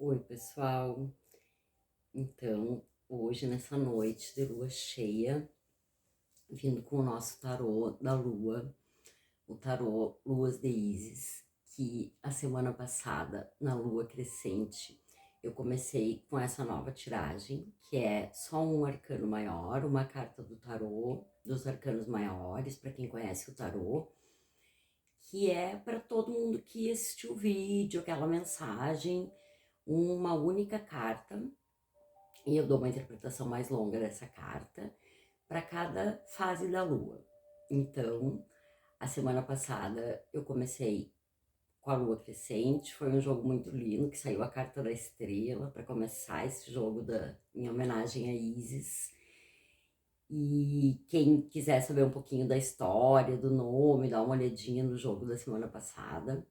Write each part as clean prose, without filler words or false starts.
Oi, pessoal. Então, hoje, nessa noite de lua cheia, vindo com o nosso tarô da lua, o tarô Luas de Ísis, que a semana passada, na lua crescente, eu comecei com essa nova tiragem, que é só um arcano maior, uma carta do tarô, dos arcanos maiores, para quem conhece o tarô, que é para todo mundo que assistiu o vídeo, aquela mensagem, uma única carta. E eu dou uma interpretação mais longa dessa carta para cada fase da lua. Então, a semana passada eu comecei com a lua crescente, foi um jogo muito lindo, que saiu a carta da estrela para começar esse jogo em homenagem a Isis. E quem quiser saber um pouquinho da história, do nome, dá uma olhadinha no jogo da semana passada.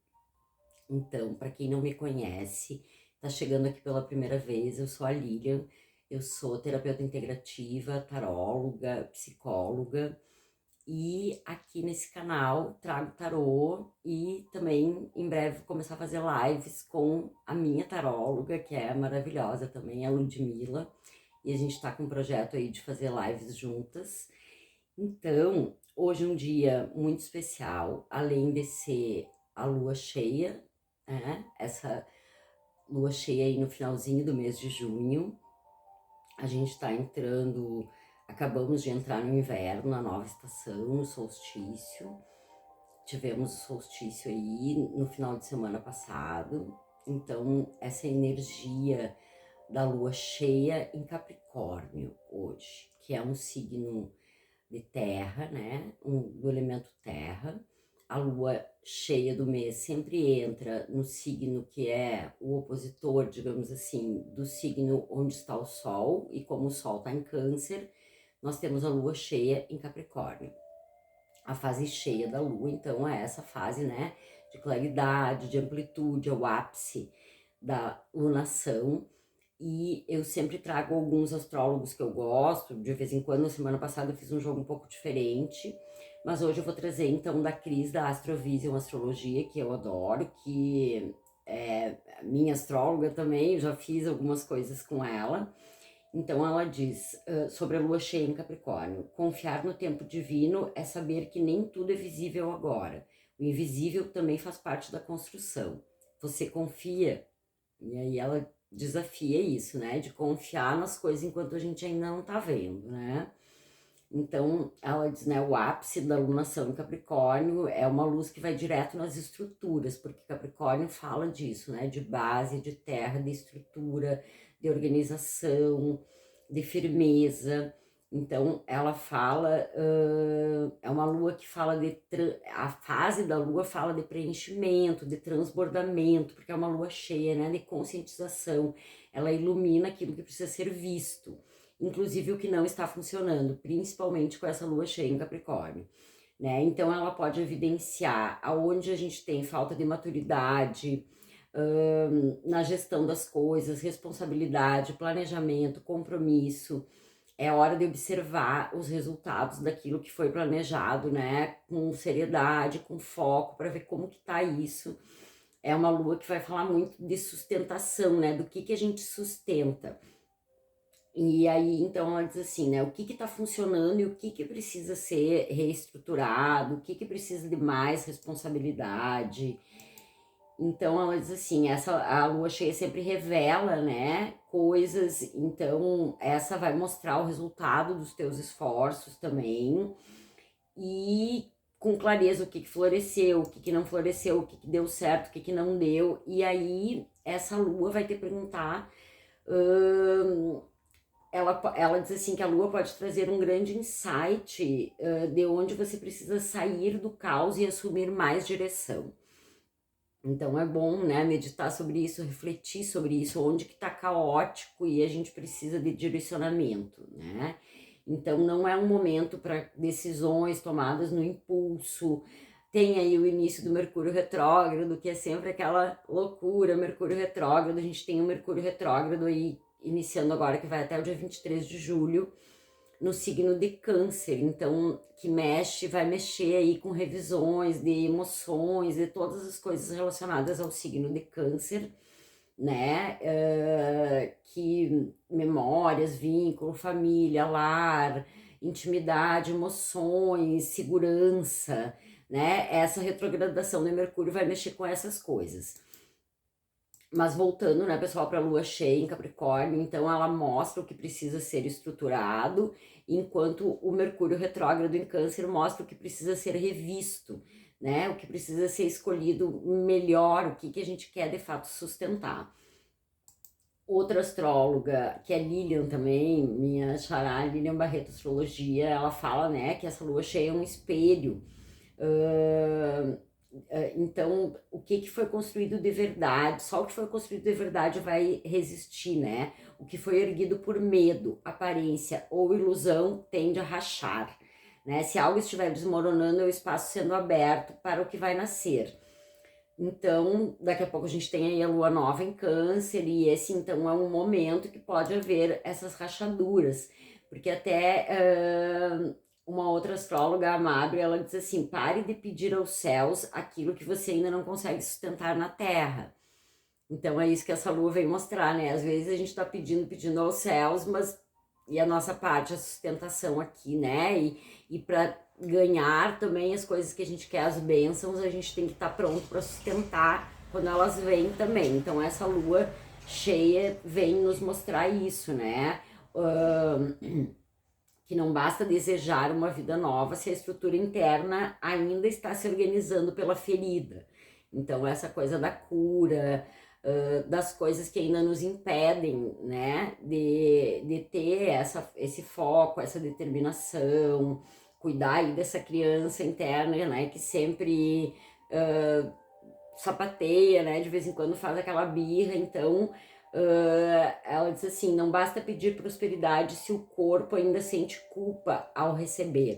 Então, para quem não me conhece, tá chegando aqui pela primeira vez, eu sou a Lilian, eu sou terapeuta integrativa, taróloga, psicóloga, e aqui nesse canal trago tarô e também em breve vou começar a fazer lives com a minha taróloga, que é maravilhosa também, a Ludmilla, e a gente tá com um projeto aí de fazer lives juntas. Então, hoje é um dia muito especial, além de ser a lua cheia, né? Essa lua cheia aí no finalzinho do mês de junho. A gente está entrando, acabamos de entrar no inverno, na nova estação, no solstício. Tivemos o solstício aí no final de semana passado. Então, essa energia da lua cheia em Capricórnio hoje, que é um signo de terra, né? Do elemento terra. A lua cheia do mês sempre entra no signo que é o opositor, digamos assim, do signo onde está o Sol, e como o Sol está em Câncer, nós temos a lua cheia em Capricórnio. A fase cheia da lua, então, é essa fase, né, de claridade, de amplitude, é o ápice da lunação. E eu sempre trago alguns astrólogos que eu gosto, de vez em quando. Na semana passada eu fiz um jogo um pouco diferente, mas hoje eu vou trazer então da Cris, da Astrovision Astrologia, que eu adoro, que é minha astróloga também, eu já fiz algumas coisas com ela. Então ela diz sobre a lua cheia em Capricórnio: confiar no tempo divino é saber que nem tudo é visível agora. O invisível também faz parte da construção. Você confia? E aí ela desafia isso, né? De confiar nas coisas enquanto a gente ainda não tá vendo, né? Então, ela diz, né, o ápice da alunação em Capricórnio é uma luz que vai direto nas estruturas, porque Capricórnio fala disso, né, de base, de terra, de estrutura, de organização, de firmeza. Então, ela fala, é uma lua que fala a fase da lua fala de preenchimento, de transbordamento, porque é uma lua cheia, né, de conscientização. Ela ilumina aquilo que precisa ser visto, inclusive o que não está funcionando, principalmente com essa lua cheia em Capricórnio, né? Então ela pode evidenciar aonde a gente tem falta de maturidade, na gestão das coisas, responsabilidade, planejamento, compromisso. É hora de observar os resultados daquilo que foi planejado, né? Com seriedade, com foco, para ver como que tá isso. É uma lua que vai falar muito de sustentação, né? Do que a gente sustenta. E aí, então, ela diz assim, né, o que tá funcionando e o que precisa ser reestruturado, o que precisa de mais responsabilidade. Então, ela diz assim, a lua cheia sempre revela, né, coisas, então essa vai mostrar o resultado dos teus esforços também, e com clareza o que floresceu, o que não floresceu, o que deu certo, o que não deu, e aí essa lua vai te perguntar... ela diz assim que a lua pode trazer um grande insight de onde você precisa sair do caos e assumir mais direção. Então é bom, né, meditar sobre isso, refletir sobre isso, onde que tá caótico e a gente precisa de direcionamento, né? Então não é um momento para decisões tomadas no impulso. Tem aí o início do Mercúrio retrógrado, que é sempre aquela loucura, Mercúrio retrógrado. A gente tem o Mercúrio retrógrado aí iniciando agora, que vai até o dia 23 de julho, no signo de Câncer, então que vai mexer aí com revisões de emoções, de todas as coisas relacionadas ao signo de Câncer, né? Que memórias, vínculo, família, lar, intimidade, emoções, segurança, né? Essa retrogradação de Mercúrio vai mexer com essas coisas. Mas voltando, né, pessoal, para a lua cheia em Capricórnio, então ela mostra o que precisa ser estruturado, enquanto o Mercúrio retrógrado em Câncer mostra o que precisa ser revisto, né? O que precisa ser escolhido melhor, o que a gente quer de fato sustentar. Outra astróloga, que é Lilian também, minha xará, Lilian Barreto Astrologia, ela fala, né, que essa lua cheia é um espelho. Então, o que foi construído de verdade, só o que foi construído de verdade vai resistir, né? O que foi erguido por medo, aparência ou ilusão tende a rachar, né? Se algo estiver desmoronando, é o espaço sendo aberto para o que vai nascer. Então, daqui a pouco a gente tem aí a lua nova em Câncer, e esse então é um momento que pode haver essas rachaduras, porque até uma outra astróloga, a Amado, ela diz assim: pare de pedir aos céus aquilo que você ainda não consegue sustentar na terra. Então é isso que essa lua vem mostrar, né? Às vezes a gente tá pedindo aos céus, mas e a nossa parte, a sustentação aqui, né? E para ganhar também as coisas que a gente quer, as bênçãos, a gente tem que estar pronto para sustentar quando elas vêm também. Então essa lua cheia vem nos mostrar isso, né? Que não basta desejar uma vida nova se a estrutura interna ainda está se organizando pela ferida. Então essa coisa da cura, das coisas que ainda nos impedem, né, de ter esse foco, essa determinação, cuidar aí dessa criança interna, né, que sempre sapateia, né, de vez em quando faz aquela birra. Então ela diz assim: não basta pedir prosperidade se o corpo ainda sente culpa ao receber.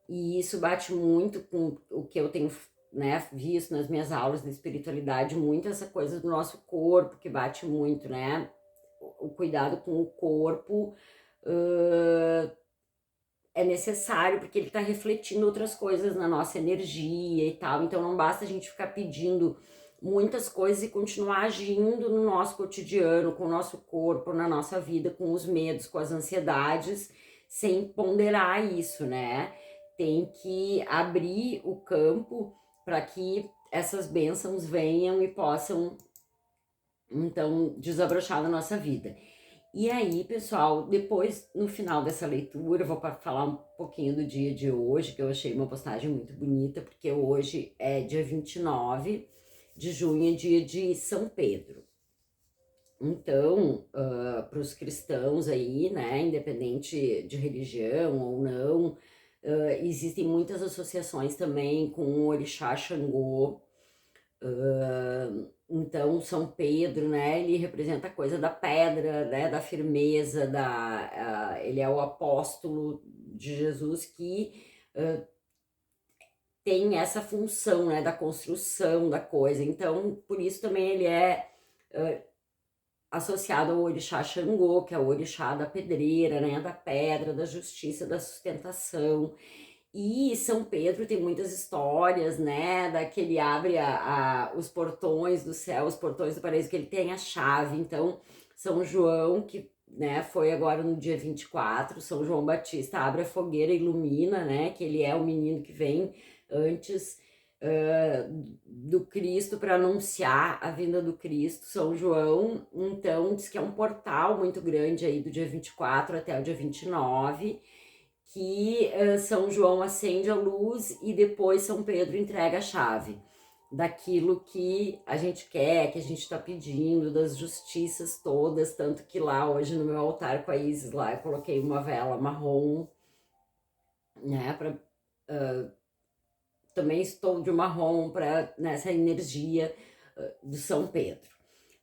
E isso bate muito com o que eu tenho, né, visto nas minhas aulas de espiritualidade, muito essa coisa do nosso corpo, que bate muito, né? O cuidado com o corpo é necessário, porque ele está refletindo outras coisas na nossa energia e tal. Então não basta a gente ficar pedindo muitas coisas e continuar agindo no nosso cotidiano, com o nosso corpo, na nossa vida, com os medos, com as ansiedades, sem ponderar isso, né? Tem que abrir o campo para que essas bênçãos venham e possam, então, desabrochar na nossa vida. E aí, pessoal, depois, no final dessa leitura, eu vou falar um pouquinho do dia de hoje, que eu achei uma postagem muito bonita, porque hoje é dia 29 de junho, é dia de São Pedro. Então, para os cristãos aí, né, independente de religião ou não, existem muitas associações também com o orixá Xangô. Então, São Pedro, né, ele representa a coisa da pedra, né, da firmeza, ele é o apóstolo de Jesus que tem essa função, né, da construção da coisa. Então, por isso também ele é associado ao orixá Xangô, que é o orixá da pedreira, né, da pedra, da justiça, da sustentação. E São Pedro tem muitas histórias, né, que ele abre os portões do céu, os portões do paraíso, que ele tem a chave. Então, São João, que, né, foi agora no dia 24, São João Batista abre a fogueira e ilumina, né, que ele é o menino que vem antes do Cristo para anunciar a vinda do Cristo, São João. Então, diz que é um portal muito grande aí do dia 24 até o dia 29, que São João acende a luz e depois São Pedro entrega a chave daquilo que a gente quer, que a gente está pedindo, das justiças todas. Tanto que lá hoje no meu altar com a Isis, lá eu coloquei uma vela marrom, né, também estou de marrom para nessa energia do São Pedro.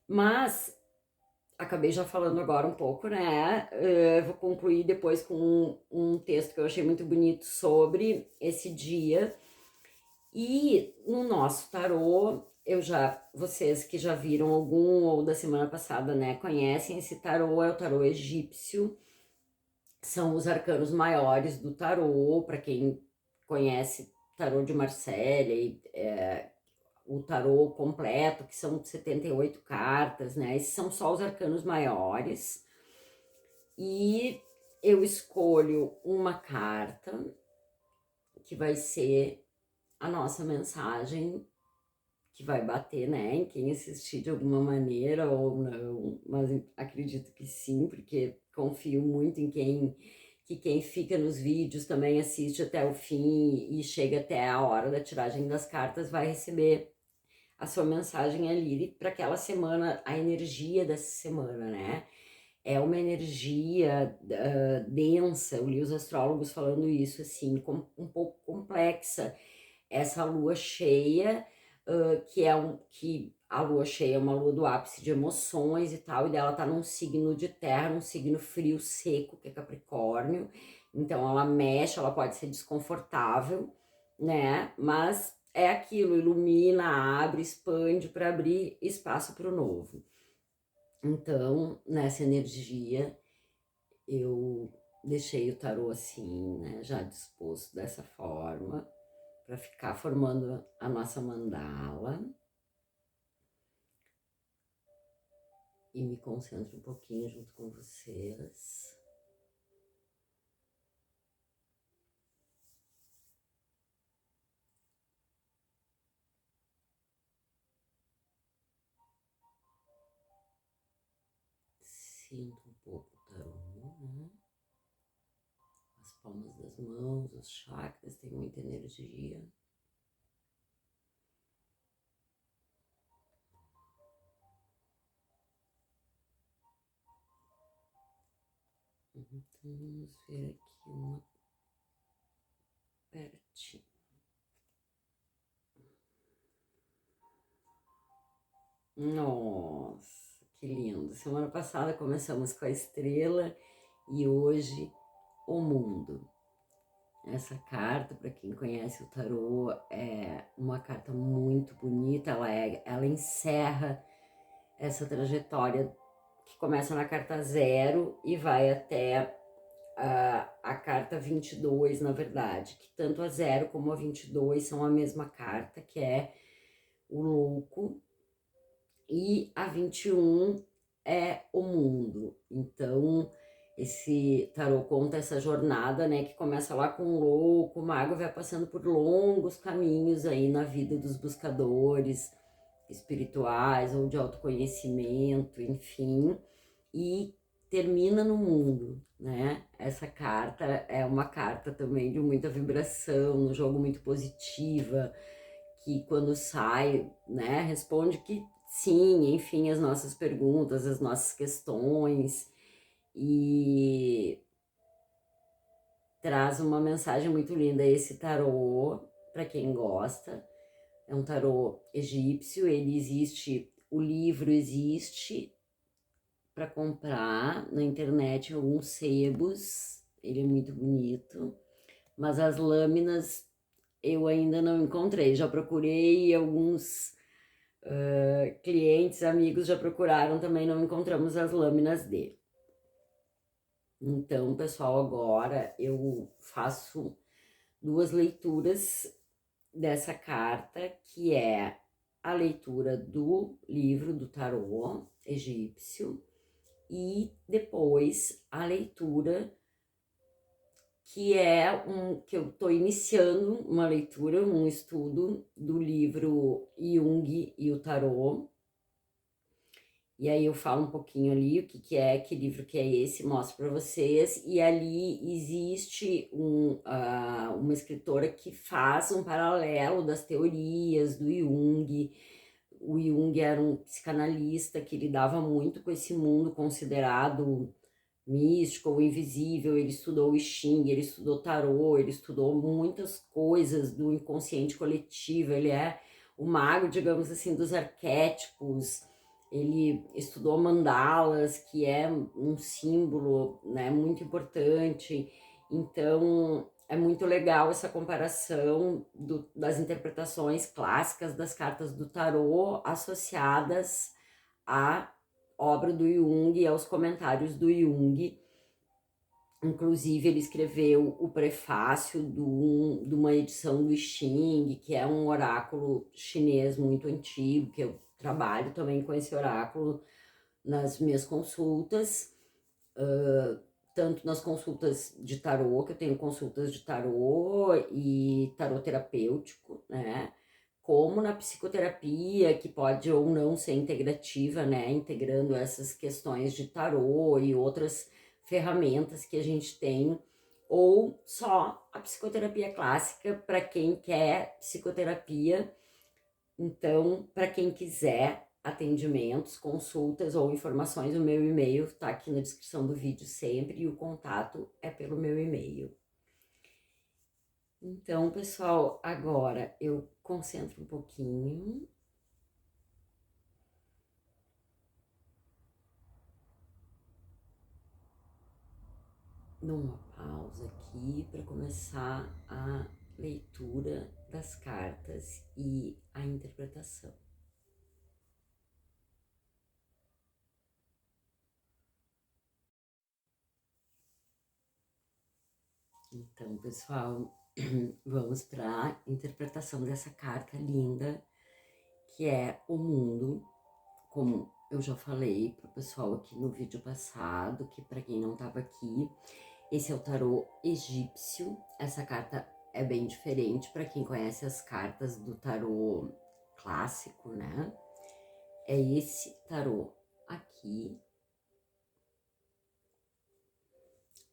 Mas acabei já falando agora um pouco, né? Vou concluir depois com um texto que eu achei muito bonito sobre esse dia. E no nosso tarô, vocês que já viram algum ou da semana passada, né, conhecem esse tarô, é o tarô egípcio. São os arcanos maiores do tarô, para quem conhece tarô de Marsella, o tarô completo, que são 78 cartas, né? Esses são só os arcanos maiores. E eu escolho uma carta que vai ser a nossa mensagem, que vai bater, né, em quem assistir de alguma maneira ou não, mas acredito que sim, porque confio muito em quem fica nos vídeos também assiste até o fim e chega até a hora da tiragem das cartas, vai receber a sua mensagem ali para aquela semana, a energia dessa semana, né? É uma energia densa, eu li os astrólogos falando isso, assim, um pouco complexa. Essa lua cheia, que a lua cheia é uma lua do ápice de emoções e tal, e dela tá num signo de terra, num signo frio, seco, que é Capricórnio. Então ela mexe, ela pode ser desconfortável, né? Mas é aquilo, ilumina, abre, expande para abrir espaço para o novo. Então, nessa energia, eu deixei o tarô assim, né, já disposto dessa forma, para ficar formando a nossa mandala. E me concentro um pouquinho junto com vocês. Sinto um pouco o tarô, né? As palmas das mãos, os chakras, tem muita energia. Então, vamos ver aqui uma pertinho. Nossa, que lindo! Semana passada começamos com a estrela e hoje o mundo. Essa carta, para quem conhece o tarô, é uma carta muito bonita. Ela encerra essa trajetória que começa na carta 0 e vai até a carta 22, na verdade, que tanto a 0 como a 22 são a mesma carta, que é o louco, e a 21 é o mundo. Então, esse tarô conta essa jornada, né, que começa lá com o louco, o mago vai passando por longos caminhos aí na vida dos buscadores espirituais ou de autoconhecimento, enfim, e termina no mundo, né? Essa carta é uma carta também de muita vibração, um jogo muito positiva, que quando sai, né, responde que sim, enfim, as nossas perguntas, as nossas questões, e traz uma mensagem muito linda. Esse tarô, para quem gosta, é um tarô egípcio, ele existe, o livro existe para comprar na internet em alguns sebos, ele é muito bonito, mas as lâminas eu ainda não encontrei. Já procurei, alguns clientes, amigos já procuraram também, não encontramos as lâminas dele. Então, pessoal, agora eu faço 2 leituras dessa carta, que é a leitura do livro do tarô egípcio e depois a leitura que eu estou iniciando uma leitura, um estudo do livro Jung e o Tarô. E aí eu falo um pouquinho ali o que é, que livro que é esse, mostro para vocês. E ali existe uma escritora que faz um paralelo das teorias do Jung. O Jung era um psicanalista que lidava muito com esse mundo considerado místico ou invisível. Ele estudou o I Ching, ele estudou tarô, ele estudou muitas coisas do inconsciente coletivo. Ele é o mago, digamos assim, dos arquétipos. Ele estudou mandalas, que é um símbolo, né, muito importante. Então, é muito legal essa comparação das interpretações clássicas das cartas do tarô associadas à obra do Jung e aos comentários do Jung Inclusive, ele escreveu o prefácio de uma edição do I Ching, que é um oráculo chinês muito antigo, que eu trabalho também com esse oráculo nas minhas consultas, tanto nas consultas de tarô, que eu tenho consultas de tarô e tarô terapêutico, né? Como na psicoterapia, que pode ou não ser integrativa, né? Integrando essas questões de tarô e outras ferramentas que a gente tem, ou só a psicoterapia clássica para quem quer psicoterapia. Então, para quem quiser atendimentos, consultas ou informações, o meu e-mail está aqui na descrição do vídeo sempre e o contato é pelo meu e-mail. Então, pessoal, agora eu concentro um pouquinho. Dou uma pausa aqui para começar a leitura das cartas e a interpretação. Então, pessoal, vamos para a interpretação dessa carta linda, que é o mundo, como eu já falei para o pessoal aqui no vídeo passado, que para quem não estava aqui, esse é o tarô egípcio. Essa carta é bem diferente para quem conhece as cartas do tarô clássico, né? É esse tarô aqui.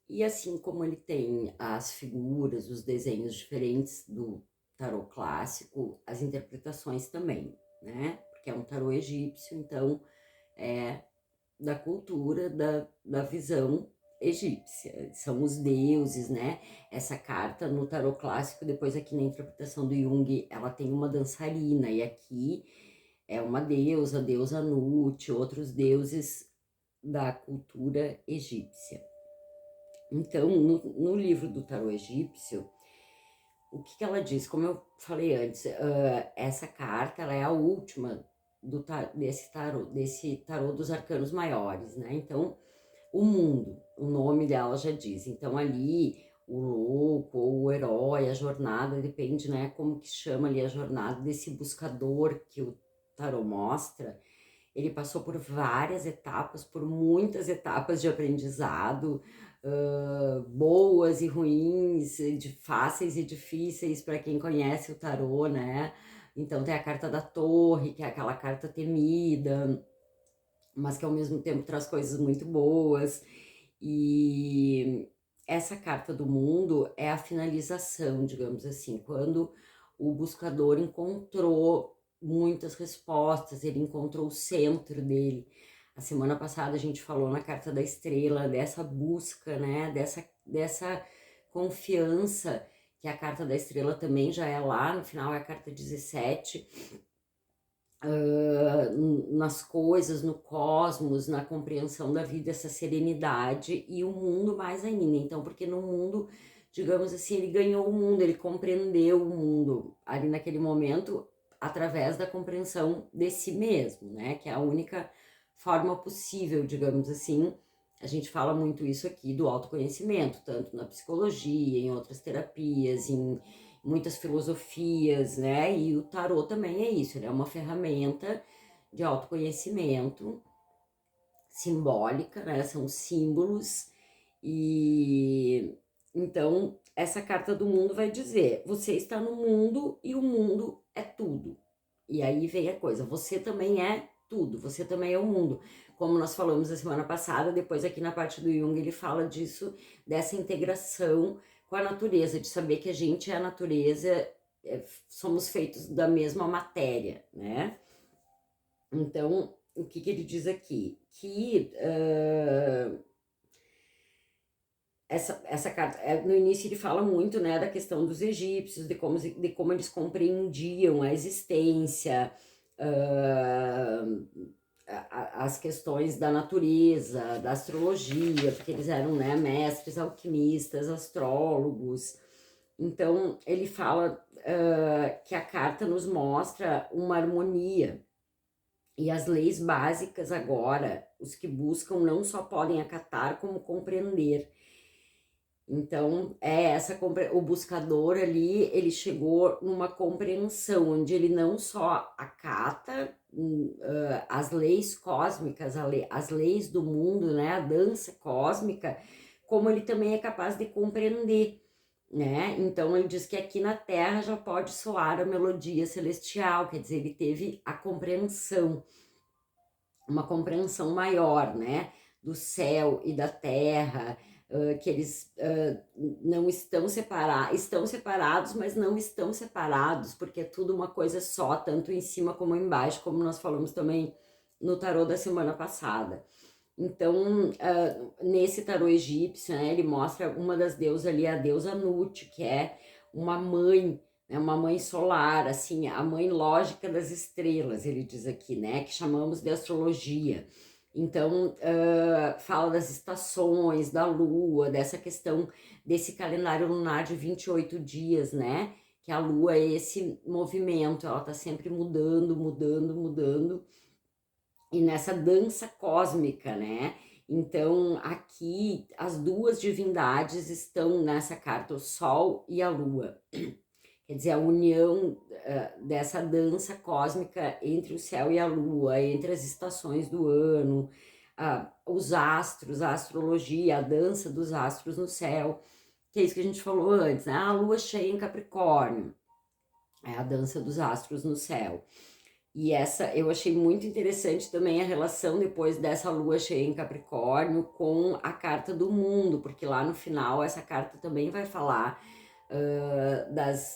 E assim como ele tem as figuras, os desenhos diferentes do tarô clássico, as interpretações também, né? Porque é um tarô egípcio, então é da cultura, da visão egípcia. São os deuses, né? Essa carta no tarô clássico, depois aqui na interpretação do Jung, ela tem uma dançarina, e aqui é uma deusa, deusa Nut, outros deuses da cultura egípcia. Então, no livro do tarô egípcio, o que ela diz? Como eu falei antes, essa carta ela é a última desse tarô dos arcanos maiores, né? Então, o mundo, o nome dela já diz. Então, ali, o louco ou o herói, a jornada, depende, né? Como que chama ali a jornada desse buscador que o tarô mostra. Ele passou por várias etapas, por muitas etapas de aprendizado, boas e ruins, fáceis e difíceis para quem conhece o tarô, né? Então tem a carta da torre, que é aquela carta temida, mas que ao mesmo tempo traz coisas muito boas. E essa carta do mundo é a finalização, digamos assim, quando o buscador encontrou muitas respostas, ele encontrou o centro dele. A semana passada a gente falou na carta da estrela dessa busca, né, dessa confiança, que a carta da estrela também já é lá, no final é a carta 17, nas coisas, no cosmos, na compreensão da vida, essa serenidade, e o mundo mais ainda. Então, porque no mundo, digamos assim, ele ganhou o mundo, ele compreendeu o mundo ali naquele momento através da compreensão de si mesmo, né? Que é a única forma possível, digamos assim. A gente fala muito isso aqui do autoconhecimento, tanto na psicologia, em outras terapias, em muitas filosofias, né? E o tarô também é isso, ele é uma ferramenta de autoconhecimento simbólica, né? São símbolos. E então essa carta do mundo vai dizer: você está no mundo e o mundo é tudo. E aí vem a coisa, você também é tudo, você também é o mundo. Como nós falamos a semana passada, depois aqui na parte do Jung ele fala disso, dessa integração com a natureza, de saber que a gente é a natureza, somos feitos da mesma matéria, né? Então, o que ele diz aqui? Que essa carta, no início ele fala muito, né, da questão dos egípcios, de como eles compreendiam a existência, as questões da natureza, da astrologia, porque eles eram, né, mestres, alquimistas, astrólogos. Então ele fala que a carta nos mostra uma harmonia, e as leis básicas agora, os que buscam não só podem acatar, como compreender. Então, o buscador ali, ele chegou numa compreensão onde ele não só acata as leis cósmicas, as leis do mundo, né, a dança cósmica, como ele também é capaz de compreender, né? Então, ele diz que aqui na Terra já pode soar a melodia celestial, quer dizer, ele teve a compreensão, uma compreensão maior, né, do céu e da terra, que eles não estão separados, mas não estão separados, porque é tudo uma coisa só, tanto em cima como embaixo, como nós falamos também no tarô da semana passada. Então, nesse tarô egípcio, né, ele mostra uma das deusas ali, a deusa Nut, que é uma mãe, né, uma mãe solar, assim, a mãe lógica das estrelas, ele diz aqui, né, que chamamos de astrologia. Então, fala das estações, da lua, dessa questão desse calendário lunar de 28 dias, né, que a lua é esse movimento, ela tá sempre mudando, mudando, mudando, e nessa dança cósmica, né? Então, aqui as duas divindades estão nessa carta, o Sol e a Lua. Quer dizer, a união dessa dança cósmica entre o céu e a Lua, entre as estações do ano, os astros, a astrologia, a dança dos astros no céu, que é isso que a gente falou antes, né? A Lua cheia em Capricórnio, é a dança dos astros no céu. E essa eu achei muito interessante também a relação depois dessa lua cheia em Capricórnio com a carta do mundo, porque lá no final essa carta também vai falar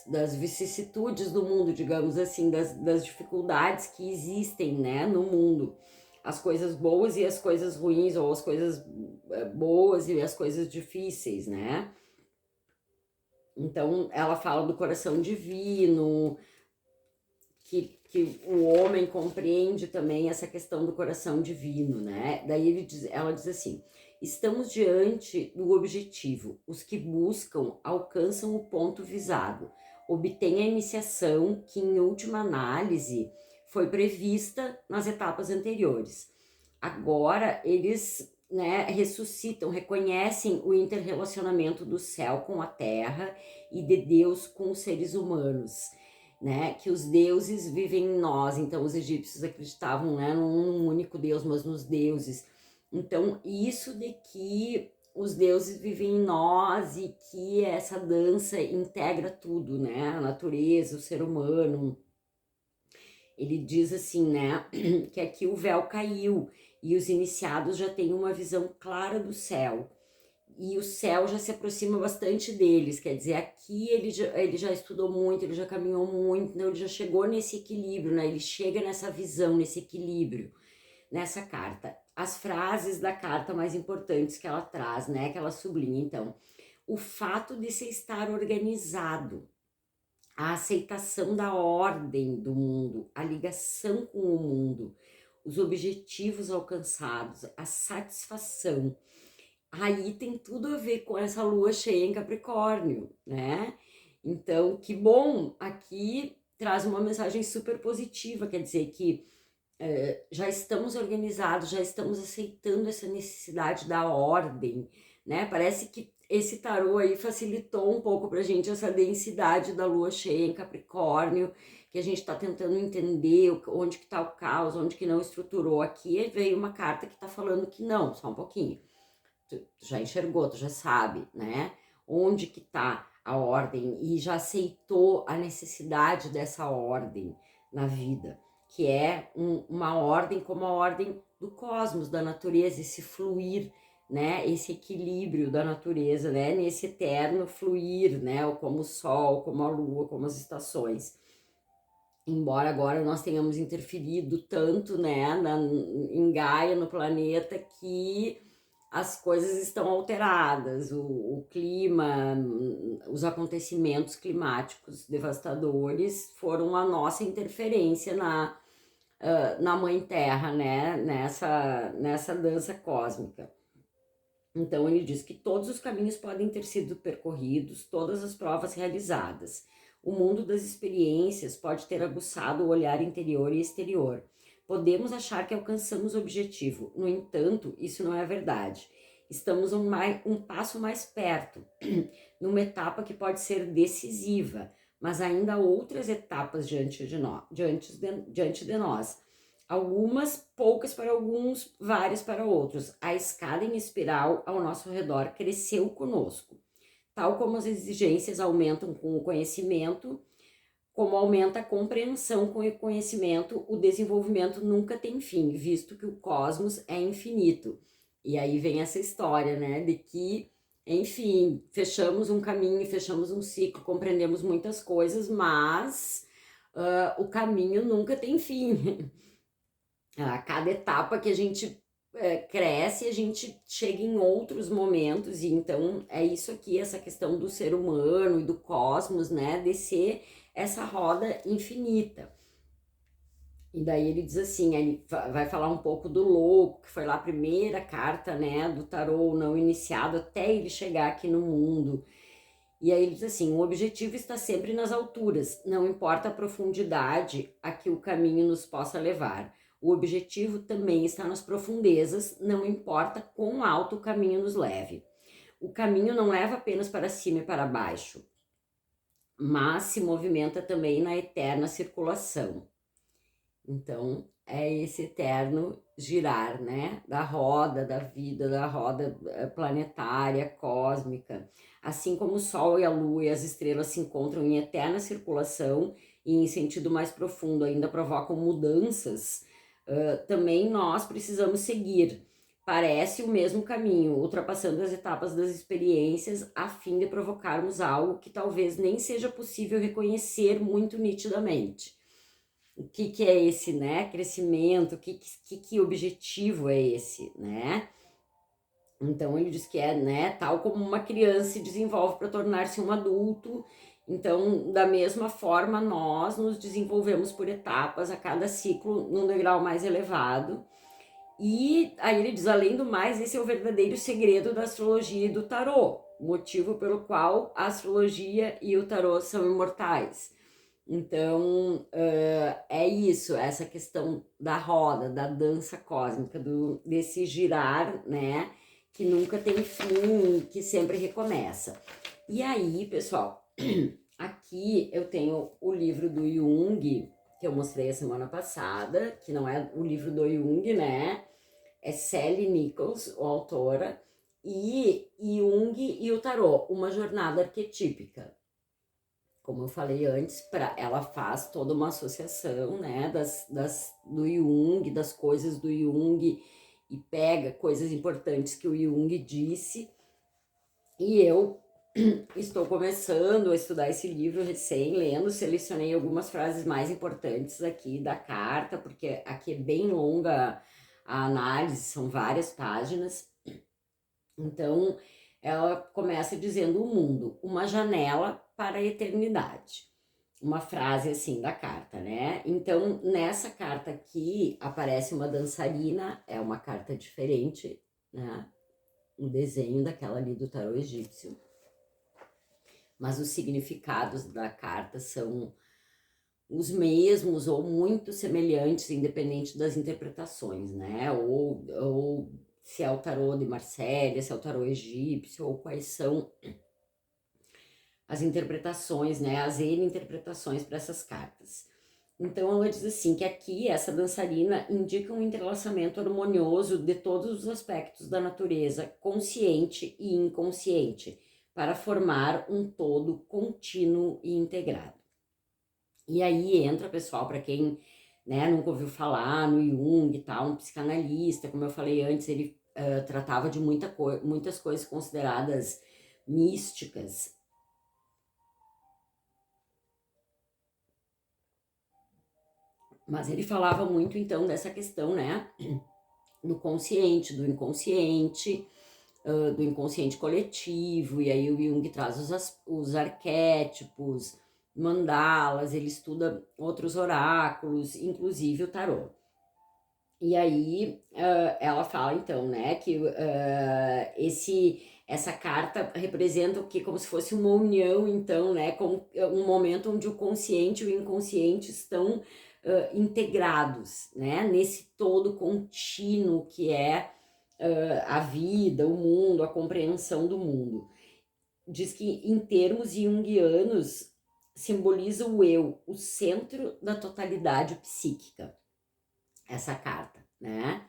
das vicissitudes do mundo, digamos assim, das dificuldades que existem, né, no mundo. As coisas boas e as coisas ruins, ou as coisas boas e as coisas difíceis, né? Então ela fala do coração divino, que o homem compreende também essa questão do coração divino, né? Daí ela diz assim: estamos diante do objetivo. Os que buscam alcançam o ponto visado, obtêm a iniciação que, em última análise, foi prevista nas etapas anteriores. Agora eles, né, ressuscitam, reconhecem o interrelacionamento do céu com a terra e de Deus com os seres humanos, né, que os deuses vivem em nós. Então os egípcios acreditavam, né, num único Deus, mas nos deuses. Então isso de que os deuses vivem em nós e que essa dança integra tudo, né, a natureza, o ser humano. Ele diz assim, né, que aqui o véu caiu e os iniciados já têm uma visão clara do céu. E o céu já se aproxima bastante deles, quer dizer, aqui ele já estudou muito, ele já caminhou muito, então ele já chegou nesse equilíbrio, né? Ele chega nessa visão, nesse equilíbrio, nessa carta. As frases da carta mais importantes que ela traz, né? Que ela sublinha, então, o fato de se estar organizado, a aceitação da ordem do mundo, a ligação com o mundo, os objetivos alcançados, a satisfação. Aí tem tudo a ver com essa lua cheia em Capricórnio, né? Então, que bom, aqui traz uma mensagem super positiva, quer dizer que já estamos organizados, já estamos aceitando essa necessidade da ordem, né? Parece que esse tarô aí facilitou um pouco pra gente essa densidade da lua cheia em Capricórnio, que a gente tá tentando entender onde que tá o caos, onde que não estruturou. Aqui veio uma carta que tá falando que não, só um pouquinho. Tu já enxergou, tu já sabe, né? Onde que tá a ordem e já aceitou a necessidade dessa ordem na vida, que é uma ordem como a ordem do cosmos, da natureza, esse fluir, né? Esse equilíbrio da natureza, né? Nesse eterno fluir, né? Como o sol, como a lua, como as estações. Embora agora nós tenhamos interferido tanto, né, em Gaia, no planeta, que as coisas estão alteradas, o clima, os acontecimentos climáticos devastadores foram a nossa interferência na Mãe Terra, né, nessa dança cósmica. Então ele diz que todos os caminhos podem ter sido percorridos, todas as provas realizadas. O mundo das experiências pode ter aguçado o olhar interior e exterior. Podemos achar que alcançamos o objetivo, no entanto, isso não é verdade. estamos um passo mais perto, numa etapa que pode ser decisiva, mas ainda há outras etapas diante de nós. Algumas, poucas para alguns, várias para outros. A escada em espiral ao nosso redor cresceu conosco. Tal como as exigências aumentam com o conhecimento, como aumenta a compreensão com o conhecimento, o desenvolvimento nunca tem fim, visto que o cosmos é infinito. E aí vem essa história, né, de que, enfim, fechamos um caminho, fechamos um ciclo, compreendemos muitas coisas, mas o caminho nunca tem fim. A cada etapa que a gente cresce, a gente chega em outros momentos, e então é isso aqui, essa questão do ser humano e do cosmos, né, de ser essa roda infinita. E daí ele diz assim, ele vai falar um pouco do louco, que foi lá a primeira carta, né, do tarô não iniciado, até ele chegar aqui no mundo. E aí ele diz assim, o objetivo está sempre nas alturas, não importa a profundidade a que o caminho nos possa levar. O objetivo também está nas profundezas, não importa quão alto o caminho nos leve. O caminho não leva apenas para cima e para baixo, mas se movimenta também na eterna circulação. Então, é esse eterno girar, né? Da roda da vida, da roda planetária, cósmica. Assim como o Sol e a Lua e as estrelas se encontram em eterna circulação e em sentido mais profundo ainda provocam mudanças, também nós precisamos seguir. Parece o mesmo caminho, ultrapassando as etapas das experiências a fim de provocarmos algo que talvez nem seja possível reconhecer muito nitidamente. O que é esse, né, crescimento, que objetivo é esse, né? Então ele diz que é, né, tal como uma criança se desenvolve para tornar-se um adulto, então da mesma forma nós nos desenvolvemos por etapas, a cada ciclo num degrau mais elevado. E aí ele diz, além do mais, esse é o verdadeiro segredo da astrologia e do tarô, motivo pelo qual a astrologia e o tarô são imortais. Então, é isso, essa questão da roda, da dança cósmica, desse girar, né, que nunca tem fim, que sempre recomeça. E aí, pessoal, aqui eu tenho o livro do Jung, que eu mostrei a semana passada, que não é o livro do Jung, né, é Sally Nichols, a autora, e Jung e o Tarô, uma jornada arquetípica. Como eu falei antes, ela faz toda uma associação, né, do Jung, das coisas do Jung, e pega coisas importantes que o Jung disse. E eu estou começando a estudar esse livro lendo, selecionei algumas frases mais importantes aqui da carta, porque aqui é bem longa a análise, são várias páginas. Então, ela começa dizendo: o mundo, uma janela para a eternidade. Uma frase assim da carta, né? Então, nessa carta aqui, aparece uma dançarina, é uma carta diferente, né? Um desenho daquela ali do tarô egípcio. Mas os significados da carta são os mesmos ou muito semelhantes, independente das interpretações, né? Ou se é o tarô de Marsella, se é o tarô egípcio, ou quais são as interpretações, né? As N interpretações para essas cartas. Então ela diz assim, que aqui essa dançarina indica um entrelaçamento harmonioso de todos os aspectos da natureza, consciente e inconsciente, para formar um todo contínuo e integrado. E aí entra, pessoal, para quem, né, nunca ouviu falar no Jung e tal, um psicanalista, como eu falei antes, ele tratava de muitas coisas consideradas místicas. Mas ele falava muito, então, dessa questão, né, do consciente, do inconsciente coletivo, e aí o Jung traz os arquétipos, mandalas, ele estuda outros oráculos, inclusive o tarô. E aí ela fala então, né, que essa carta representa o que? Como se fosse uma união, então, né, como um momento onde o consciente e o inconsciente estão integrados, né, nesse todo contínuo que é a vida, o mundo, a compreensão do mundo. Diz que em termos junguianos simboliza o eu, o centro da totalidade psíquica, essa carta, né?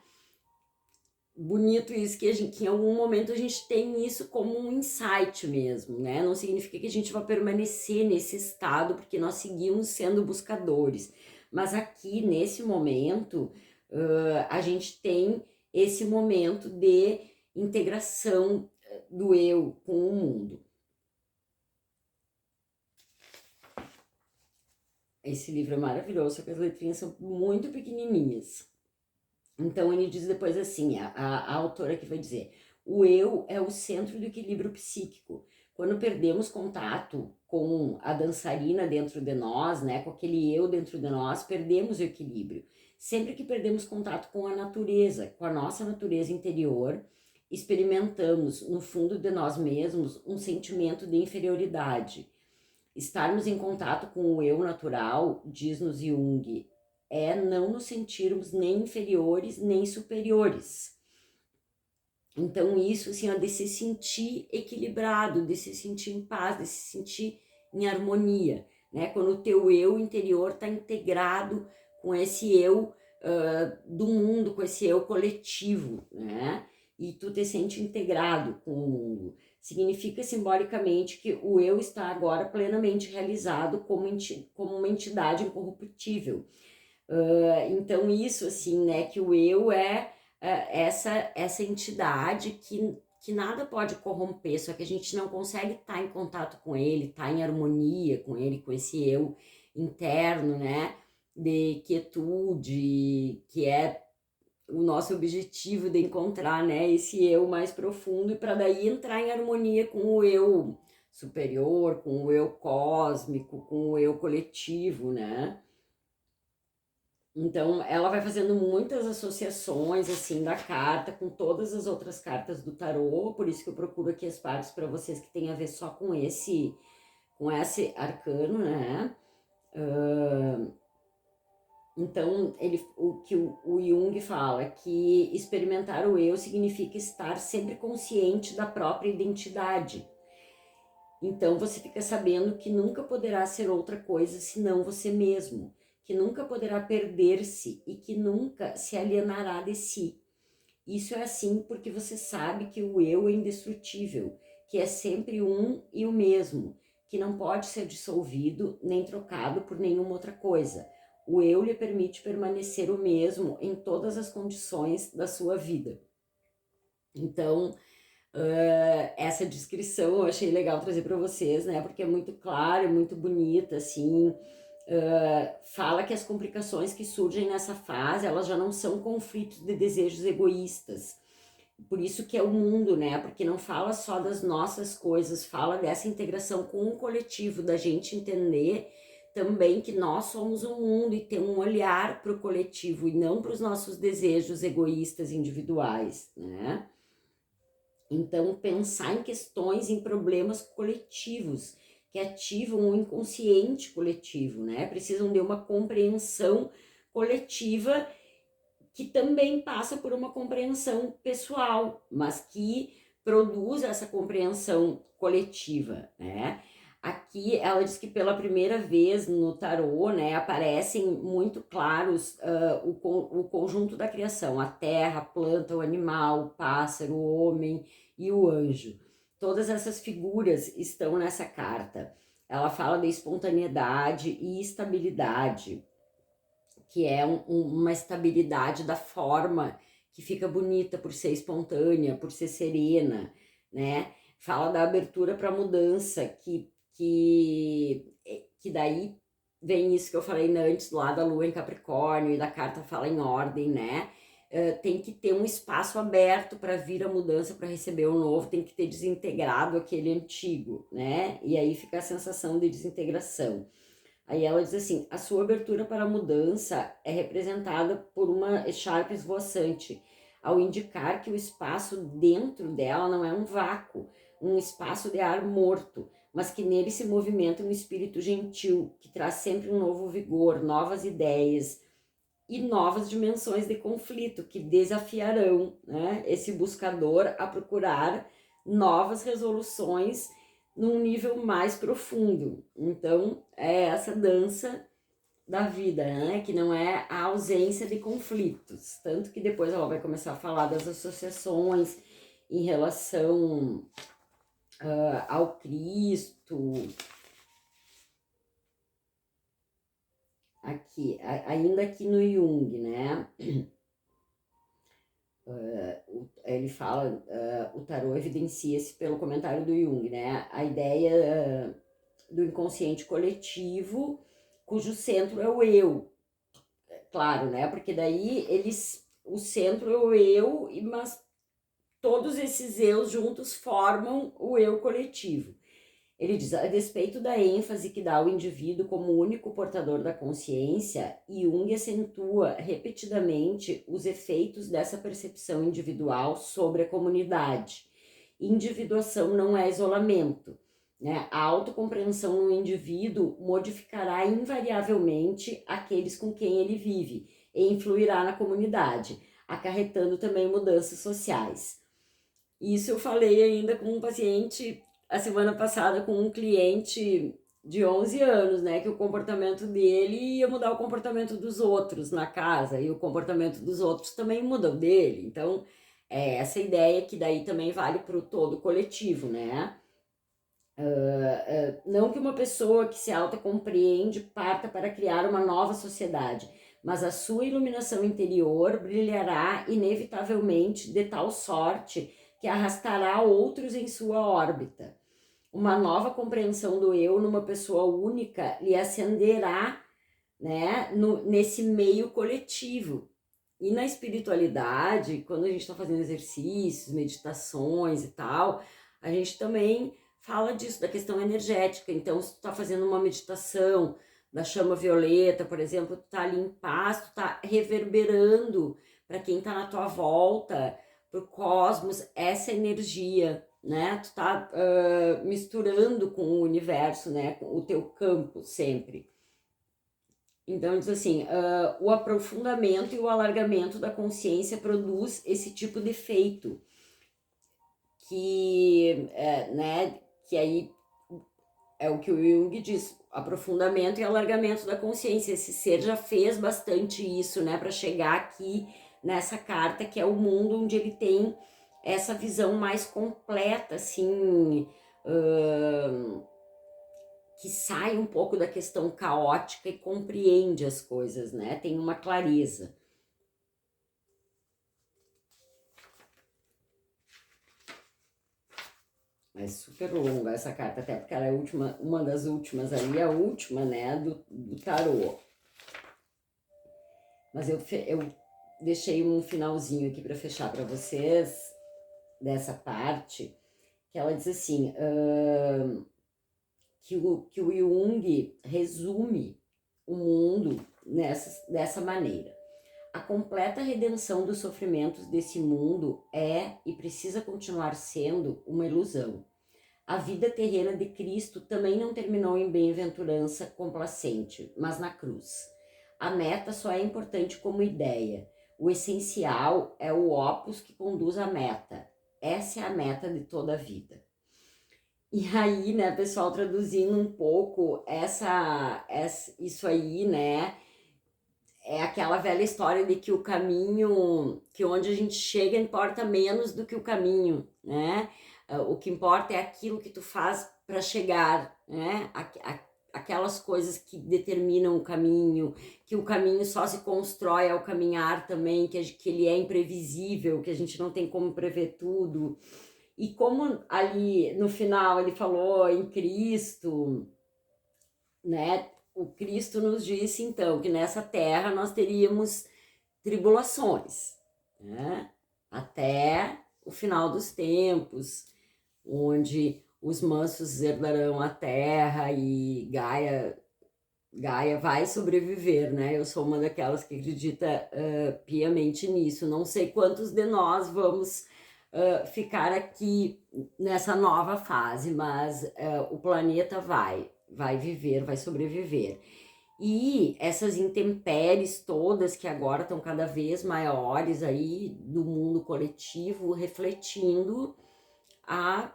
Bonito isso, que em algum momento a gente tem isso como um insight mesmo, né? Não significa que a gente vai permanecer nesse estado, porque nós seguimos sendo buscadores. Mas aqui, nesse momento, a gente tem esse momento de integração do eu com o mundo. Esse livro é maravilhoso, só que as letrinhas são muito pequenininhas. Então ele diz depois assim, a autora que vai dizer, o eu é o centro do equilíbrio psíquico. Quando perdemos contato com a dançarina dentro de nós, né, com aquele eu dentro de nós, perdemos o equilíbrio. Sempre que perdemos contato com a natureza, com a nossa natureza interior, experimentamos no fundo de nós mesmos um sentimento de inferioridade. Estarmos em contato com o eu natural, diz-nos Jung, é não nos sentirmos nem inferiores nem superiores. Então isso, assim, ó, de se sentir equilibrado, de se sentir em paz, de se sentir em harmonia, né? Quando o teu eu interior está integrado com esse eu do mundo, com esse eu coletivo, né? E tu te sente integrado com o mundo. Significa simbolicamente que o eu está agora plenamente realizado como uma entidade incorruptível. Então isso, assim, né, que o eu é essa entidade que nada pode corromper, só que a gente não consegue estar em contato com ele, estar em harmonia com ele, com esse eu interno, né, de quietude, que é o nosso objetivo de encontrar, né, esse eu mais profundo, e para daí entrar em harmonia com o eu superior, com o eu cósmico, com o eu coletivo, né? Então, ela vai fazendo muitas associações, assim, da carta com todas as outras cartas do tarô, por isso que eu procuro aqui as partes para vocês que tem a ver só com esse arcano, né? Então, o que o Jung fala, que experimentar o eu significa estar sempre consciente da própria identidade. Então, você fica sabendo que nunca poderá ser outra coisa senão você mesmo, que nunca poderá perder-se e que nunca se alienará de si. Isso é assim porque você sabe que o eu é indestrutível, que é sempre um e o mesmo, que não pode ser dissolvido nem trocado por nenhuma outra coisa. O eu lhe permite permanecer o mesmo em todas as condições da sua vida. Então, essa descrição eu achei legal trazer para vocês, né? Porque é muito clara, é muito bonita, assim. Fala que as complicações que surgem nessa fase, elas já não são conflitos de desejos egoístas. Por isso que é o mundo, né? Porque não fala só das nossas coisas, fala dessa integração com o coletivo, da gente entender também que nós somos o mundo e ter um olhar para o coletivo e não para os nossos desejos egoístas individuais, né? Então, pensar em questões, em problemas coletivos, que ativam o inconsciente coletivo, né? Precisam de uma compreensão coletiva que também passa por uma compreensão pessoal, mas que produz essa compreensão coletiva, né? Aqui ela diz que pela primeira vez no tarô, né, aparecem muito claros o conjunto da criação, a terra, a planta, o animal, o pássaro, o homem e o anjo. Todas essas figuras estão nessa carta. Ela fala de espontaneidade e estabilidade, que é uma estabilidade da forma que fica bonita por ser espontânea, por ser serena, né? Fala da abertura para mudança, que daí vem isso que eu falei antes, lá da lua em Capricórnio, e da carta fala em ordem, né? Tem que ter um espaço aberto para vir a mudança, para receber o novo, tem que ter desintegrado aquele antigo, né? E aí fica a sensação de desintegração. Aí ela diz assim, a sua abertura para a mudança é representada por uma echarpe esvoaçante, ao indicar que o espaço dentro dela não é um vácuo, um espaço de ar morto, mas que nele se movimenta um espírito gentil, que traz sempre um novo vigor, novas ideias, e novas dimensões de conflito que desafiarão, né, esse buscador a procurar novas resoluções num nível mais profundo. Então, é essa dança da vida, né? Que não é a ausência de conflitos. Tanto que depois ela vai começar a falar das associações em relação ao Cristo. Aqui, ainda aqui no Jung, né? Ele fala, o tarô evidencia-se pelo comentário do Jung, né? A ideia do inconsciente coletivo, cujo centro é o eu. Claro, né? Porque daí o centro é o eu, mas todos esses eus juntos formam o eu coletivo. Ele diz, a despeito da ênfase que dá ao indivíduo como único portador da consciência, Jung acentua repetidamente os efeitos dessa percepção individual sobre a comunidade. Individuação não é isolamento, né? A autocompreensão no indivíduo modificará invariavelmente aqueles com quem ele vive e influirá na comunidade, acarretando também mudanças sociais. Isso eu falei ainda com um paciente a semana passada, com um cliente de 11 anos, né, que o comportamento dele ia mudar o comportamento dos outros na casa, e o comportamento dos outros também muda o dele. Então, essa ideia que daí também vale para o todo coletivo, né? Não que uma pessoa que se autocompreende parta para criar uma nova sociedade, mas a sua iluminação interior brilhará inevitavelmente de tal sorte que arrastará outros em sua órbita. Uma nova compreensão do eu numa pessoa única lhe acenderá, né, nesse meio coletivo. E na espiritualidade, quando a gente está fazendo exercícios, meditações e tal, a gente também fala disso, da questão energética. Então, se tu tá fazendo uma meditação da chama violeta, por exemplo, tu tá ali em paz, tu tá reverberando para quem tá na tua volta, pro cosmos, essa energia, né? Tu tá misturando com o universo, né? Com o teu campo sempre. Então, diz assim, o aprofundamento e o alargamento da consciência produz esse tipo de efeito, que, né, que aí é o que o Jung diz, aprofundamento e alargamento da consciência. Esse ser já fez bastante isso, né, para chegar aqui nessa carta, que é o mundo onde ele tem essa visão mais completa, assim, que sai um pouco da questão caótica e compreende as coisas, né? Tem uma clareza. É super longa essa carta, até porque ela é a última, uma das últimas ali, a última, né, do tarô. Mas eu deixei um finalzinho aqui para fechar para vocês, dessa parte, que ela diz assim, que o Jung resume o mundo dessa maneira. A completa redenção dos sofrimentos desse mundo é e precisa continuar sendo uma ilusão. A vida terrena de Cristo também não terminou em bem-aventurança complacente, mas na cruz. A meta só é importante como ideia. O essencial é o opus que conduz à meta. Essa é a meta de toda a vida. E aí, né, pessoal, traduzindo um pouco isso aí, né, é aquela velha história de que o caminho, que onde a gente chega importa menos do que o caminho, né? O que importa é aquilo que tu faz para chegar, né? Aquelas coisas que determinam o caminho só se constrói ao caminhar também, que ele é imprevisível, que a gente não tem como prever tudo. E como ali no final ele falou em Cristo, né? O Cristo nos disse então que nessa terra nós teríamos tribulações, né? Até o final dos tempos, onde os mansos herdarão a terra e Gaia vai sobreviver, né? Eu sou uma daquelas que acredita piamente nisso. Não sei quantos de nós vamos ficar aqui nessa nova fase, mas o planeta vai viver, vai sobreviver. E essas intempéries todas que agora estão cada vez maiores aí do mundo coletivo, refletindo a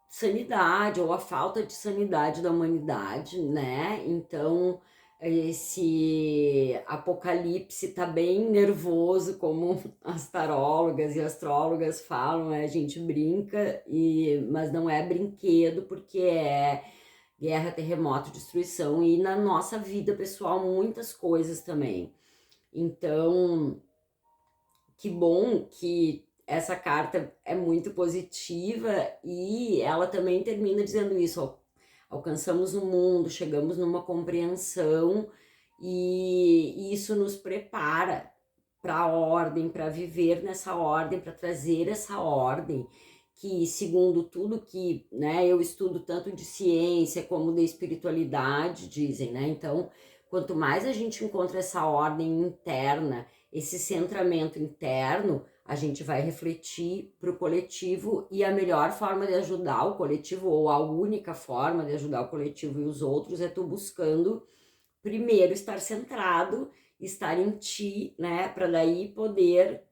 sanidade ou a falta de sanidade da humanidade, né? Então, esse apocalipse tá bem nervoso, como as tarólogas e astrólogas falam, né? A gente brinca, mas não é brinquedo, porque é guerra, terremoto, destruição, e na nossa vida pessoal muitas coisas também. Então, que bom que essa carta é muito positiva e ela também termina dizendo isso: alcançamos o mundo, chegamos numa compreensão e isso nos prepara para a ordem, para viver nessa ordem, para trazer essa ordem que, segundo tudo que, né, eu estudo tanto de ciência como de espiritualidade, dizem, né? Então, quanto mais a gente encontra essa ordem interna, esse centramento interno, a gente vai refletir para o coletivo, e a melhor forma de ajudar o coletivo, ou a única forma de ajudar o coletivo e os outros, é tu buscando primeiro estar centrado, estar em ti, né, para daí poder.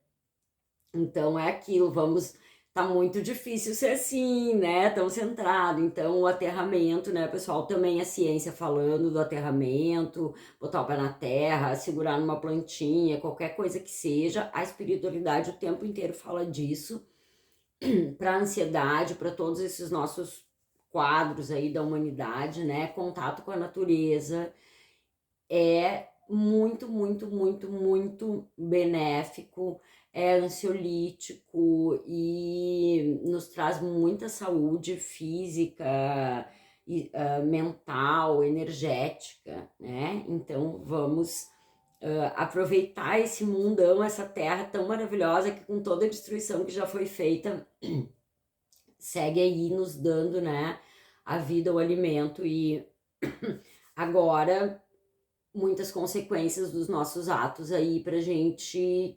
Então é aquilo, vamos, tá muito difícil ser assim, né, tão centrado. Então o aterramento, né, pessoal, também a ciência falando do aterramento, botar o pé na terra, segurar numa plantinha, qualquer coisa que seja, a espiritualidade o tempo inteiro fala disso. Para ansiedade, para todos esses nossos quadros aí da humanidade, né, contato com a natureza é muito, muito, muito, muito benéfico, é ansiolítico e nos traz muita saúde física, e, mental, energética, né? Então vamos aproveitar esse mundão, essa terra tão maravilhosa que, com toda a destruição que já foi feita, segue aí nos dando, né, a vida, o alimento, e agora muitas consequências dos nossos atos aí pra gente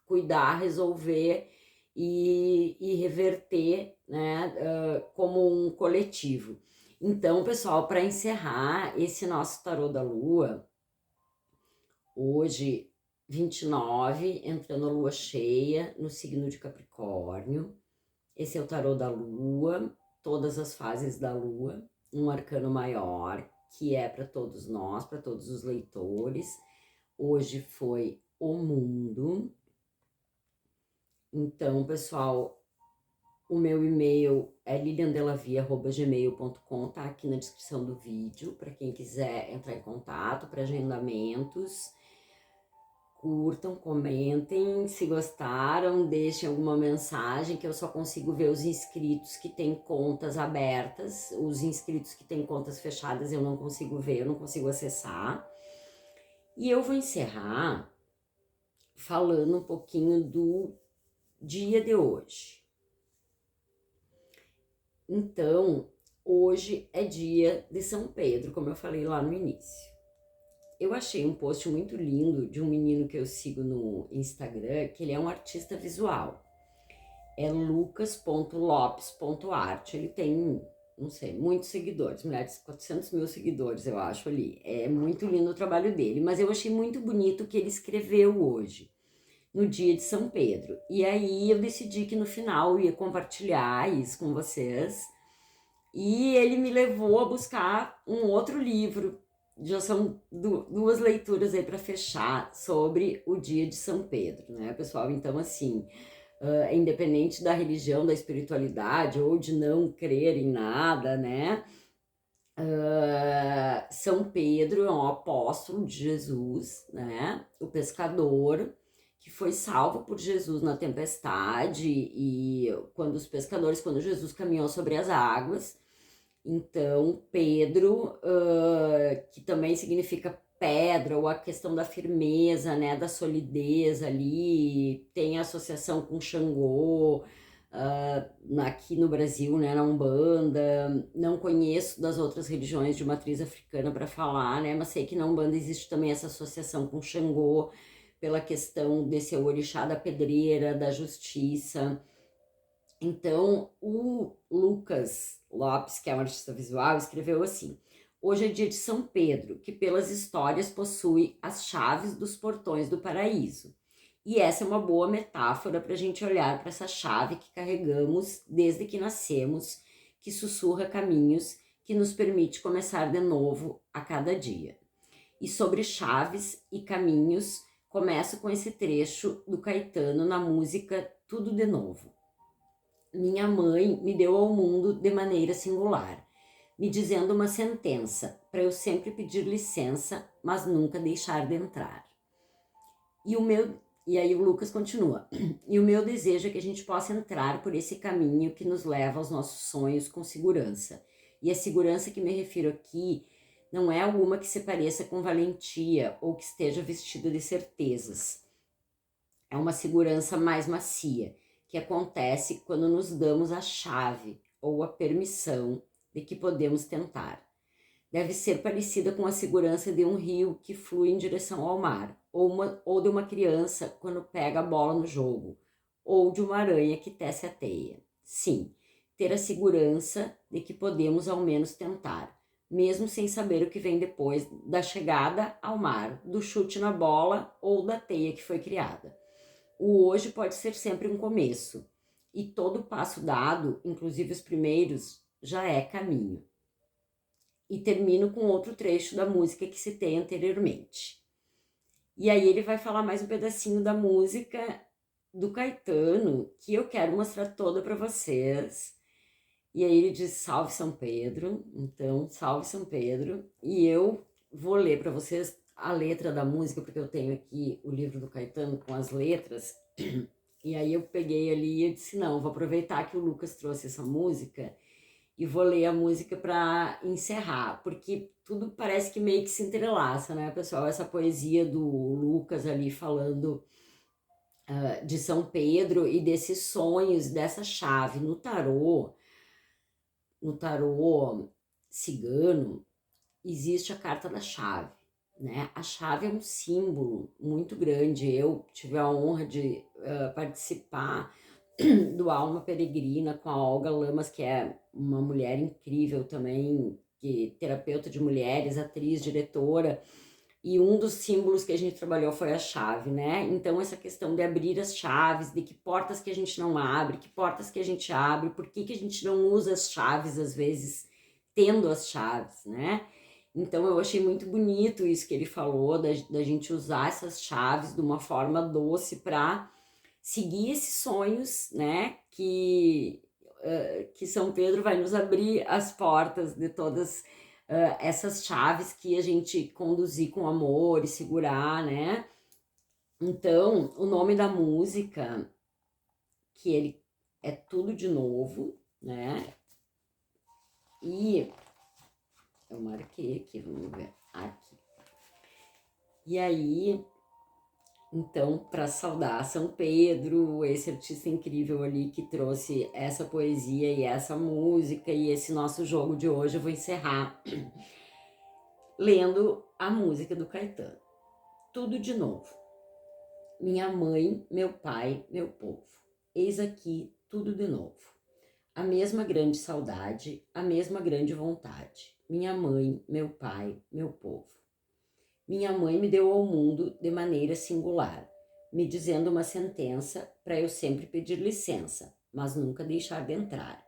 cuidar, resolver e reverter, né, como um coletivo. Então, pessoal, para encerrar esse nosso tarô da lua, hoje 29, entrando a lua cheia no signo de Capricórnio. Esse é o tarô da lua, todas as fases da lua, um arcano maior, que é para todos nós, para todos os leitores. Hoje foi o mundo. Então, pessoal, o meu e-mail é liliandelavia@gmail.com, tá aqui na descrição do vídeo, para quem quiser entrar em contato, para agendamentos. Curtam, comentem, se gostaram, deixem alguma mensagem, que eu só consigo ver os inscritos que têm contas abertas. Os inscritos que têm contas fechadas eu não consigo ver, eu não consigo acessar. E eu vou encerrar falando um pouquinho do dia de hoje. Então, hoje é dia de São Pedro, como eu falei lá no início. Eu achei um post muito lindo de um menino que eu sigo no Instagram, que ele é um artista visual. É lucas.lopes.art. Ele tem, não sei, muitos seguidores, mulheres, 400 mil seguidores, eu acho, ali. É muito lindo o trabalho dele, mas eu achei muito bonito o que ele escreveu hoje, no dia de São Pedro. E aí eu decidi que no final eu ia compartilhar isso com vocês. E ele me levou a buscar um outro livro. Já são duas leituras aí para fechar sobre o dia de São Pedro, né, pessoal? Então, assim, independente da religião, da espiritualidade ou de não crer em nada, né? São Pedro é um apóstolo de Jesus, né? O pescador que foi salvo por Jesus na tempestade, e quando Jesus caminhou sobre as águas. Então, Pedro, que também significa pedra, ou a questão da firmeza, né, da solidez ali, tem associação com Xangô, aqui no Brasil, né, na Umbanda. Não conheço das outras religiões de matriz africana para falar, né, mas sei que na Umbanda existe também essa associação com Xangô, pela questão de ser o orixá da pedreira, da justiça. Então, o Lucas Lopes, que é um artista visual, escreveu assim: Hoje é dia de São Pedro, que pelas histórias possui as chaves dos portões do paraíso. E essa é uma boa metáfora para a gente olhar para essa chave que carregamos desde que nascemos, que sussurra caminhos, que nos permite começar de novo a cada dia. E sobre chaves e caminhos, começo com esse trecho do Caetano na música Tudo de Novo. Minha mãe me deu ao mundo de maneira singular, me dizendo uma sentença, para eu sempre pedir licença, mas nunca deixar de entrar. E aí o Lucas continua. E o meu desejo é que a gente possa entrar por esse caminho que nos leva aos nossos sonhos com segurança. E a segurança que me refiro aqui não é alguma que se pareça com valentia ou que esteja vestida de certezas. É uma segurança mais macia, que acontece quando nos damos a chave ou a permissão de que podemos tentar. Deve ser parecida com a segurança de um rio que flui em direção ao mar, ou de uma criança quando pega a bola no jogo, ou de uma aranha que tece a teia. Sim, ter a segurança de que podemos ao menos tentar, mesmo sem saber o que vem depois da chegada ao mar, do chute na bola ou da teia que foi criada. O hoje pode ser sempre um começo, e todo passo dado, inclusive os primeiros, já é caminho. E termino com outro trecho da música que citei anteriormente. E aí ele vai falar mais um pedacinho da música do Caetano, que eu quero mostrar toda para vocês. E aí ele diz Salve São Pedro, então Salve São Pedro. E eu vou ler para vocês a letra da música, porque eu tenho aqui o livro do Caetano com as letras. E aí eu peguei ali e disse, não, vou aproveitar que o Lucas trouxe essa música e vou ler a música para encerrar, porque tudo parece que meio que se entrelaça, né, pessoal? Essa poesia do Lucas ali falando de São Pedro e desses sonhos, dessa chave. No tarô cigano, existe a carta da chave, né? A chave é um símbolo muito grande. Eu tive a honra de participar do Alma Peregrina com a Olga Lamas, que é uma mulher incrível também, que terapeuta de mulheres, atriz, diretora, e um dos símbolos que a gente trabalhou foi a chave, né? Então essa questão de abrir as chaves, de que portas que a gente não abre, que portas que a gente abre, por que a gente não usa as chaves às vezes tendo as chaves, né? Então eu achei muito bonito isso que ele falou, da gente usar essas chaves de uma forma doce para seguir esses sonhos, né, que São Pedro vai nos abrir as portas de todas essas chaves que a gente conduzir com amor e segurar, né? Então, o nome da música, que ele é Tudo de Novo, né? E eu marquei aqui, vamos ver, aqui. E aí, então, para saudar São Pedro, esse artista incrível ali que trouxe essa poesia e essa música e esse nosso jogo de hoje, eu vou encerrar lendo a música do Caetano. Tudo de novo. Minha mãe, meu pai, meu povo. Eis aqui tudo de novo. A mesma grande saudade, a mesma grande vontade. Minha mãe, meu pai, meu povo. Minha mãe me deu ao mundo de maneira singular, me dizendo uma sentença para eu sempre pedir licença, mas nunca deixar de entrar.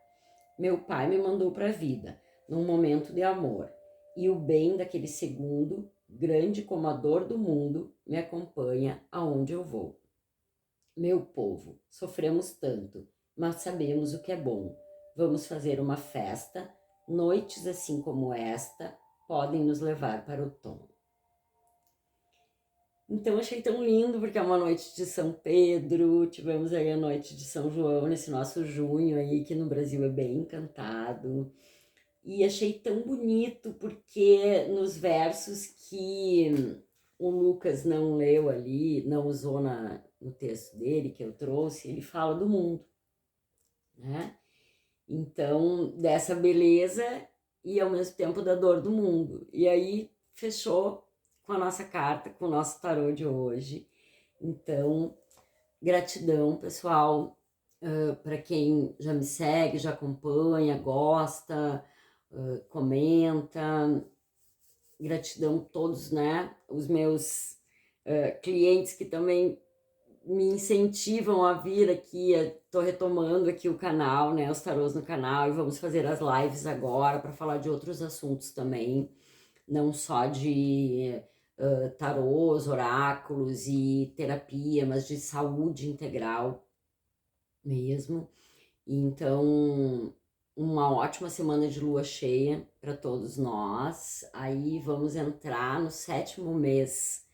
Meu pai me mandou para a vida, num momento de amor, e o bem daquele segundo, grande como a dor do mundo, me acompanha aonde eu vou. Meu povo, sofremos tanto, mas sabemos o que é bom. Vamos fazer uma festa, noites assim como esta podem nos levar para o tom. Então achei tão lindo, porque é uma noite de São Pedro, tivemos aí a noite de São João, nesse nosso junho aí, que no Brasil é bem encantado. E achei tão bonito, porque nos versos que o Lucas não leu ali, não usou no texto dele, que eu trouxe, ele fala do mundo, né? Então, dessa beleza e ao mesmo tempo da dor do mundo. E aí, fechou com a nossa carta, com o nosso tarô de hoje. Então, gratidão, pessoal, para quem já me segue, já acompanha, gosta, comenta. gratidão a todos, né, os meus clientes que também me incentivam a vir aqui. Tô retomando aqui o canal, né, os tarôs no canal, e vamos fazer as lives agora para falar de outros assuntos também, não só de tarôs, oráculos e terapia, mas de saúde integral mesmo. Então, uma ótima semana de lua cheia para todos nós. Aí vamos entrar no 7º mês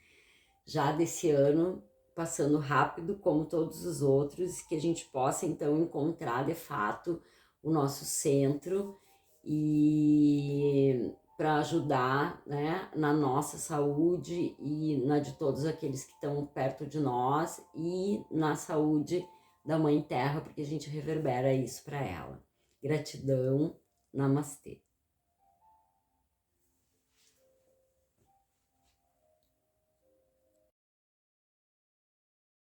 já desse ano, passando rápido como todos os outros, que a gente possa então encontrar de fato o nosso centro e para ajudar, né, na nossa saúde e na de todos aqueles que estão perto de nós e na saúde da Mãe Terra, porque a gente reverbera isso para ela. Gratidão, namastê.